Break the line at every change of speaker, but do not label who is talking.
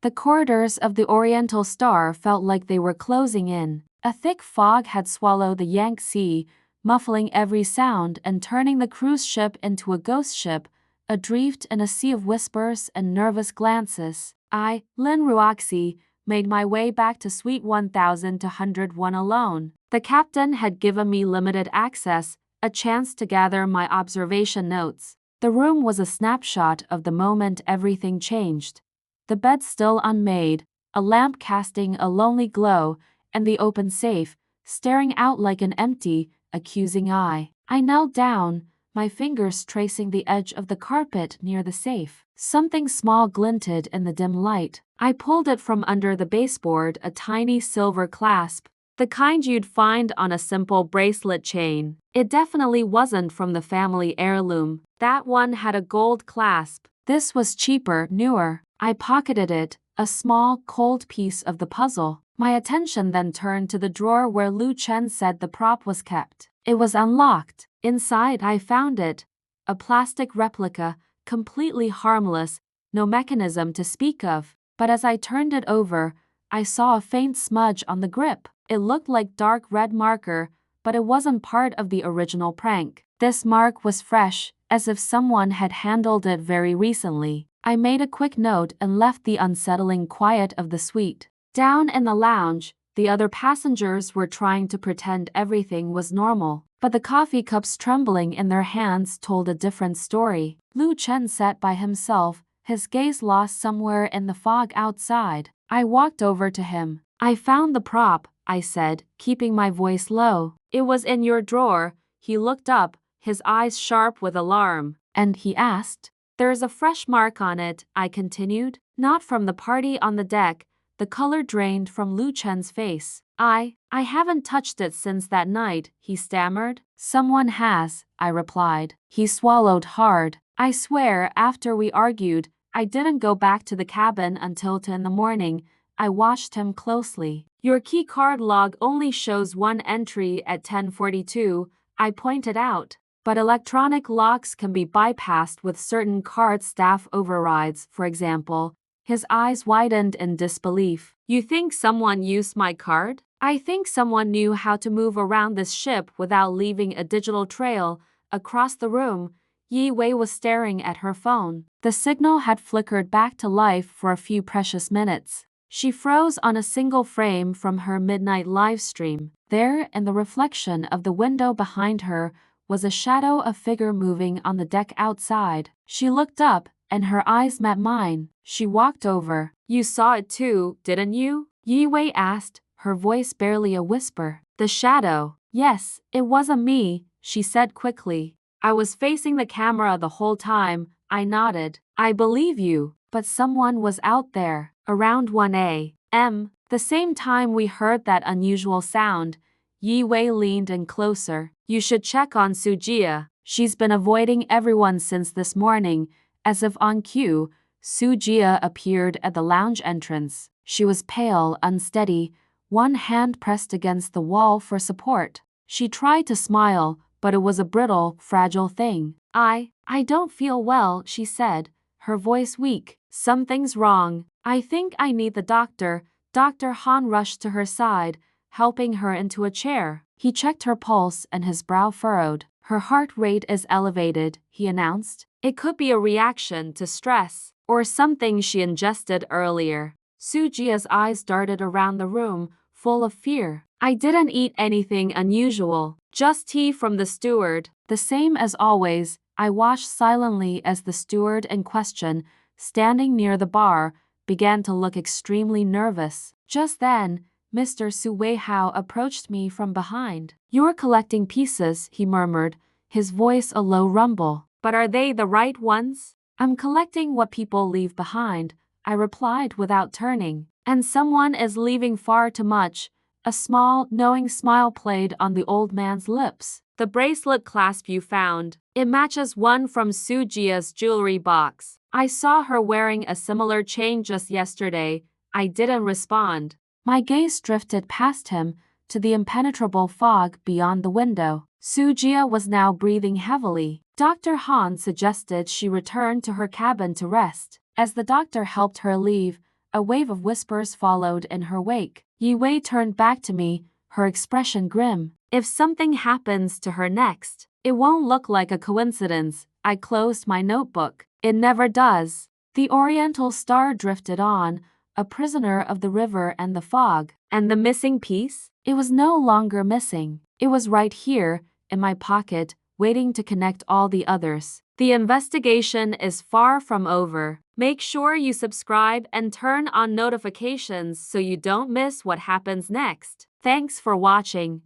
The corridors of the Oriental Star felt like they were closing in. A thick fog had swallowed the Yangtze, muffling every sound and turning the cruise ship into a ghost ship, adrift in a sea of whispers and nervous glances. I, Lin Ruoxi, made my way back to Suite 1201 alone. The captain had given me limited access, a chance to gather my observation notes. The room was a snapshot of the moment everything changed. The bed still unmade, a lamp casting a lonely glow, and the open safe, staring out like an empty, accusing eye. I knelt down, my fingers tracing the edge of the carpet near the safe. Something small glinted in the dim light. I pulled it from under the baseboard, a tiny silver clasp, the kind you'd find on a simple bracelet chain. It definitely wasn't from the family heirloom. That one had a gold clasp. This was cheaper, newer. I pocketed it, a small, cold piece of the puzzle. My attention then turned to the drawer where Lu Chen said the prop was kept. It was unlocked. Inside I found it. A plastic replica, completely harmless, no mechanism to speak of. But as I turned it over, I saw a faint smudge on the grip. It looked like dark red marker, but it wasn't part of the original prank. This mark was fresh, as if someone had handled it very recently. I made a quick note and left the unsettling quiet of the suite. Down in the lounge, the other passengers were trying to pretend everything was normal, but the coffee cups trembling in their hands told a different story. Lu Chen sat by himself, his gaze lost somewhere in the fog outside. I walked over to him. "I found the prop," I said, keeping my voice low. "It was in your drawer." He looked up, his eyes sharp with alarm. "And?" he asked. "There's a fresh mark on it," I continued. "Not from the party on the deck." The color drained from Lu Chen's face. I haven't touched it since that night," he stammered. "Someone has," I replied. He swallowed hard. "I swear, after we argued, I didn't go back to the cabin until 2 in the morning." I watched him closely. "Your keycard log only shows one entry at 10:42, I pointed out. "But electronic locks can be bypassed with certain card staff overrides, for example." His eyes widened in disbelief. "You think someone used my card?" "I think someone knew how to move around this ship without leaving a digital trail." Across the room, Yi Wei was staring at her phone. The signal had flickered back to life for a few precious minutes. She froze on a single frame from her midnight live stream. There, in the reflection of the window behind her, was a shadow of figure moving on the deck outside. She looked up, and her eyes met mine. She walked over. "You saw it too, didn't you?" Yi Wei asked, her voice barely a whisper. "The shadow?" "Yes, it wasn't me," she said quickly. "I was facing the camera the whole time," I nodded. "I believe you, but someone was out there." Around 1 a.m., the same time we heard that unusual sound, Yi Wei leaned in closer. "You should check on Sujia. She's been avoiding everyone since this morning." As if on cue, Sujia appeared at the lounge entrance. She was pale, unsteady, one hand pressed against the wall for support. She tried to smile, but it was a brittle, fragile thing. I don't feel well," she said, her voice weak. "Something's wrong. I think I need the doctor." Dr. Han rushed to her side, helping her into a chair. He checked her pulse and his brow furrowed. "Her heart rate is elevated," he announced. "It could be a reaction to stress, or something she ingested earlier." Sujia's eyes darted around the room, full of fear. "I didn't eat anything unusual, just tea from the steward." The same as always, I watched silently as the steward in question, standing near the bar, began to look extremely nervous. Just then, Mr. Su Weihao approached me from behind. "You're collecting pieces," he murmured, his voice a low rumble. "But are they the right ones?" "I'm collecting what people leave behind," I replied without turning. "And someone is leaving far too much." A small, knowing smile played on the old man's lips. "The bracelet clasp you found, it matches one from Sujia's jewelry box. I saw her wearing a similar chain just yesterday." I didn't respond. My gaze drifted past him, to the impenetrable fog beyond the window. Sujia was now breathing heavily. Dr. Han suggested she return to her cabin to rest. As the doctor helped her leave, A wave of whispers followed in her wake. Yi Wei turned back to me, her expression grim. If something happens to her next, it won't look like a coincidence. I closed my notebook. It never does. The Oriental Star drifted on, a prisoner of the river and the fog. And the missing piece? It was no longer missing. It was right here, in my pocket, waiting to connect all the others. The investigation is far from over. Make sure you subscribe and turn on notifications so you don't miss what happens next. Thanks for watching.